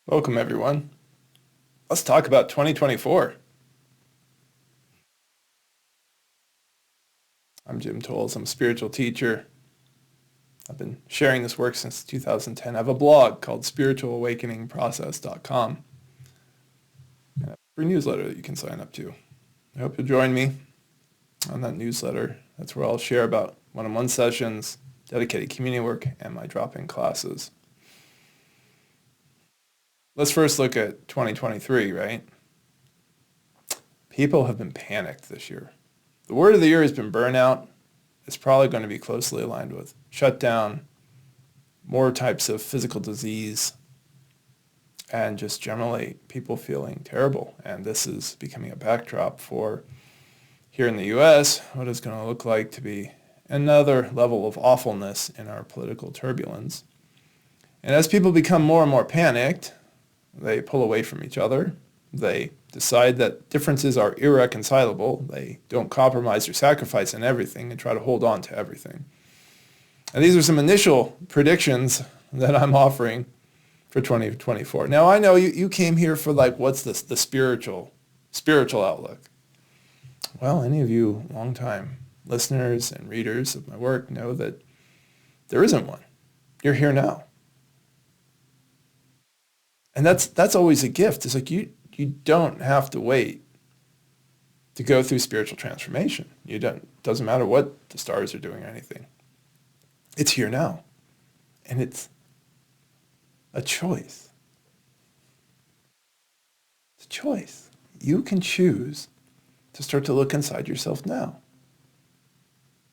Welcome, everyone. Let's talk about 2024. I'm Jim Tolles. I'm a spiritual teacher. I've been sharing this work since 2010. I have a blog called spiritualawakeningprocess.com and a free newsletter that you can sign up to. I hope you'll join me on that newsletter. That's where I'll share about one-on-one sessions, dedicated community work, and my drop-in classes. Let's first look at 2023, right? People have been panicked this year. The word of the year has been burnout. It's probably going to be closely aligned with shutdown, more types of physical disease, and just generally people feeling terrible. And this is becoming a backdrop for, here in the U.S., what is going to look like to be another level of awfulness in our political turbulence. And as people become more and more panicked, they pull away from each other. They decide that differences are irreconcilable. They don't compromise or sacrifice in everything and try to hold on to everything. And these are some initial predictions that I'm offering for 2024. Now, I know you came here for what's the spiritual outlook. Well, any of you longtime listeners and readers of my work know that there isn't one. You're here now. And that's always a gift. It's like you don't have to wait to go through spiritual transformation. Doesn't matter what the stars are doing or anything. It's here now. And it's a choice. It's a choice. You can choose to start to look inside yourself now.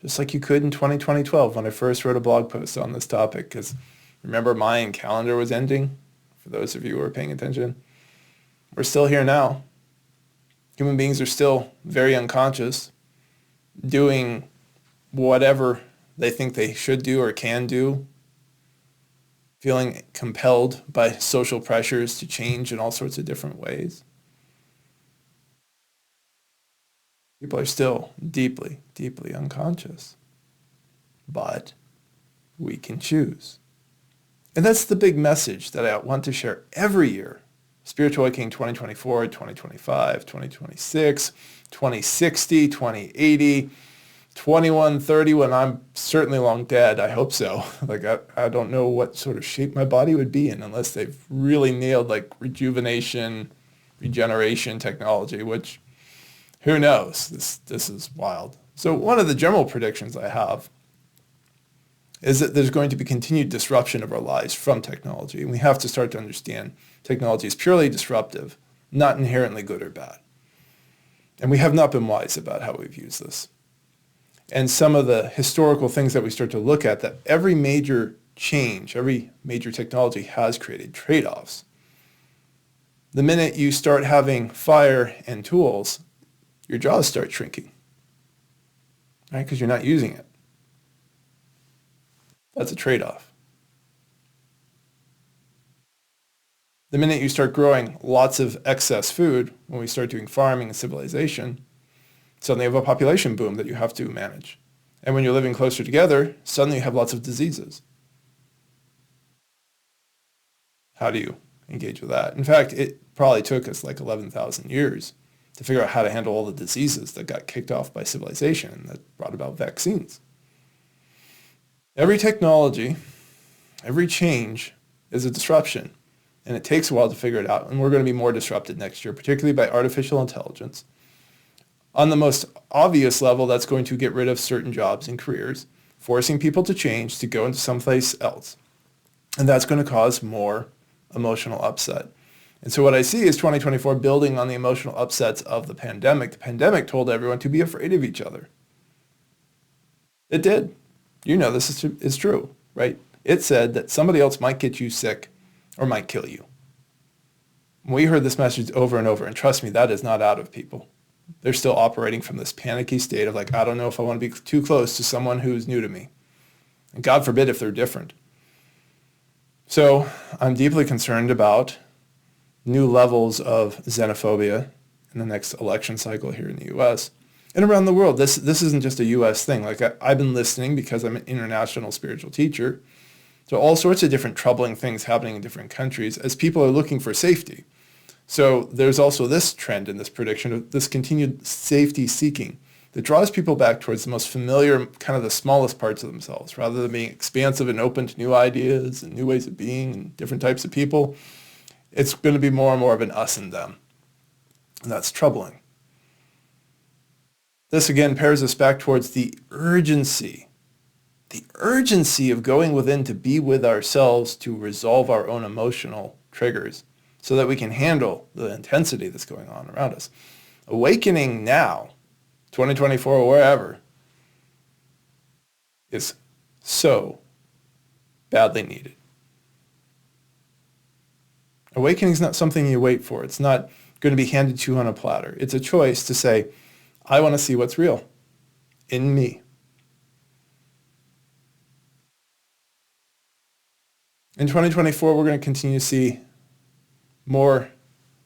Just like you could in 2012 when I first wrote a blog post on this topic, because remember Mayan calendar was ending? For those of you who are paying attention, we're still here now. Human beings are still very unconscious, doing whatever they think they should do or can do, feeling compelled by social pressures to change in all sorts of different ways. People are still deeply, deeply unconscious. But we can choose. And that's the big message that I want to share every year. Spiritual Awakening 2024, 2025, 2026, 2060, 2080, 2130, when I'm certainly long dead. I hope so. I don't know what sort of shape my body would be in unless they've really nailed rejuvenation, regeneration technology, which who knows? This is wild. So one of the general predictions I have is that there's going to be continued disruption of our lives from technology. And we have to start to understand technology is purely disruptive, not inherently good or bad. And we have not been wise about how we've used this. And some of the historical things that we start to look at, that every major change, every major technology has created trade-offs. The minute you start having fire and tools, your jaws start shrinking, right? Because you're not using it. That's a trade-off. The minute you start growing lots of excess food, when we start doing farming and civilization, suddenly you have a population boom that you have to manage. And when you're living closer together, suddenly you have lots of diseases. How do you engage with that? In fact, it probably took us 11,000 years to figure out how to handle all the diseases that got kicked off by civilization and that brought about vaccines. Every technology, every change is a disruption, and it takes a while to figure it out, and we're going to be more disrupted next year, particularly by artificial intelligence. On the most obvious level, that's going to get rid of certain jobs and careers, forcing people to change to go into someplace else. And that's going to cause more emotional upset. And so what I see is 2024 building on the emotional upsets of the pandemic. The pandemic told everyone to be afraid of each other. It did. You know this is true, right? It said that somebody else might get you sick or might kill you. We heard this message over and over, and trust me, that is not out of people. They're still operating from this panicky state of I don't know if I want to be too close to someone who's new to me. And God forbid if they're different. So I'm deeply concerned about new levels of xenophobia in the next election cycle here in the U.S. and around the world. This isn't just a U.S. thing. I've been listening because I'm an international spiritual teacher So all sorts of different troubling things happening in different countries as people are looking for safety. So there's also this trend in this prediction of this continued safety seeking that draws people back towards the most familiar, kind of the smallest parts of themselves, rather than being expansive and open to new ideas and new ways of being and different types of people. It's going to be more and more of an us and them. And that's troubling. This again pairs us back towards the urgency of going within to be with ourselves, to resolve our own emotional triggers so that we can handle the intensity that's going on around us. Awakening now, 2024 or wherever, is so badly needed. Awakening is not something you wait for. It's not going to be handed to you on a platter. It's a choice to say, I want to see what's real in me. In 2024, we're going to continue to see more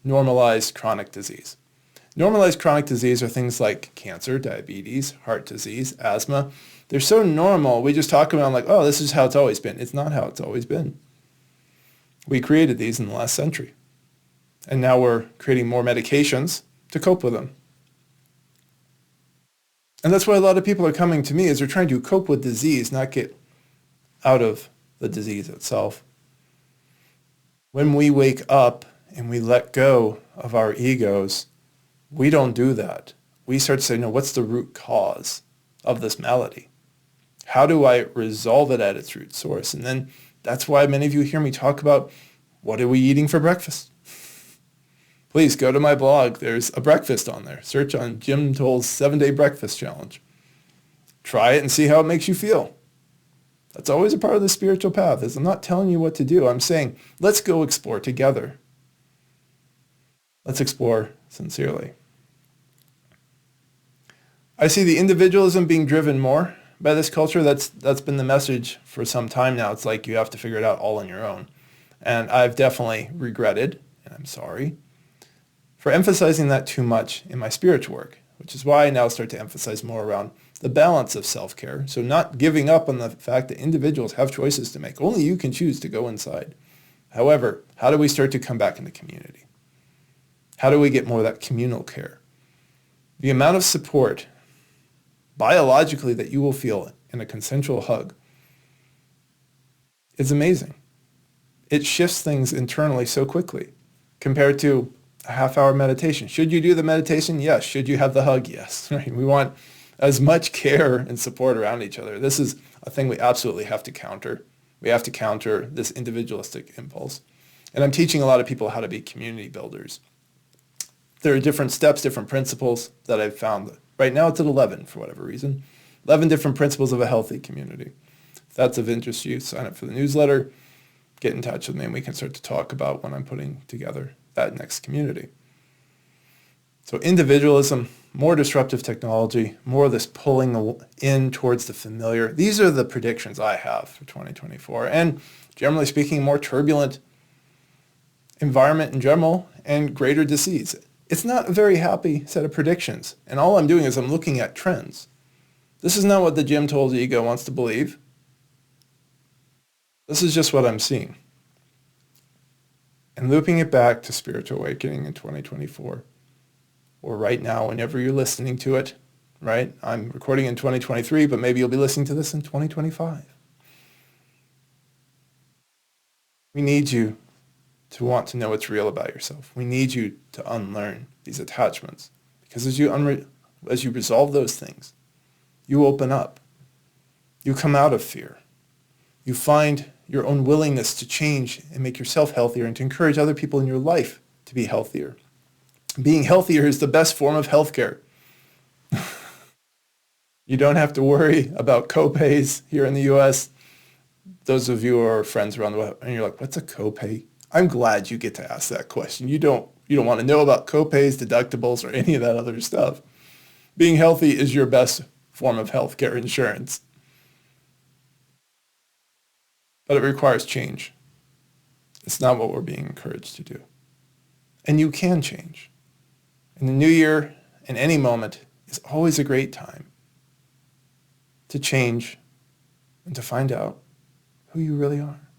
normalized chronic disease. Normalized chronic disease are things like cancer, diabetes, heart disease, asthma. They're so normal, we just talk about them like, oh, this is how it's always been. It's not how it's always been. We created these in the last century. And now we're creating more medications to cope with them. And that's why a lot of people are coming to me, is they're trying to cope with disease, not get out of the disease itself. When we wake up and we let go of our egos, we don't do that. We start to say, no, what's the root cause of this malady? How do I resolve it at its root source? And then that's why many of you hear me talk about, what are we eating for breakfast? Please go to my blog. There's a breakfast on there. Search on Jim Toll's 7-Day Breakfast Challenge. Try it and see how it makes you feel. That's always a part of the spiritual path, is I'm not telling you what to do. I'm saying, let's go explore together. Let's explore sincerely. I see the individualism being driven more by this culture. That's been the message for some time now. It's like you have to figure it out all on your own. And I've definitely regretted, and I'm sorry, for emphasizing that too much in my spiritual work, which is why I now start to emphasize more around the balance of self-care. So not giving up on the fact that individuals have choices to make. Only you can choose to go inside. However, how do we start to come back into community? How do we get more of that communal care? The amount of support biologically that you will feel in a consensual hug is amazing. It shifts things internally so quickly compared to a half-hour meditation. Should you do the meditation? Yes. Should you have the hug? Yes. Right? We want as much care and support around each other. This is a thing we absolutely have to counter. We have to counter this individualistic impulse. And I'm teaching a lot of people how to be community builders. There are different steps, different principles that I've found. Right now it's at 11 for whatever reason. 11 different principles of a healthy community. If that's of interest to you, sign up for the newsletter, get in touch with me, and we can start to talk about when I'm putting together that next community. So individualism, more disruptive technology, more of this pulling in towards the familiar. These are the predictions I have for 2024. And generally speaking, more turbulent environment in general and greater disease. It's not a very happy set of predictions. And all I'm doing is I'm looking at trends. This is not what the Jim Toll's ego wants to believe. This is just what I'm seeing. And looping it back to spiritual awakening in 2024, or right now, whenever you're listening to it, right? I'm recording in 2023, but maybe you'll be listening to this in 2025. We need you to want to know what's real about yourself. We need you to unlearn these attachments, because as you resolve those things, you open up. You come out of fear. You find your own willingness to change and make yourself healthier and to encourage other people in your life to be healthier. Being healthier is the best form of healthcare. You don't have to worry about copays here in the U.S. Those of you who are friends around the world, and you're like, what's a copay? I'm glad you get to ask that question. You don't want to know about copays, deductibles, or any of that other stuff. Being healthy is your best form of healthcare insurance. But it requires change. It's not what we're being encouraged to do. And you can change. And the new year, in any moment, is always a great time to change and to find out who you really are.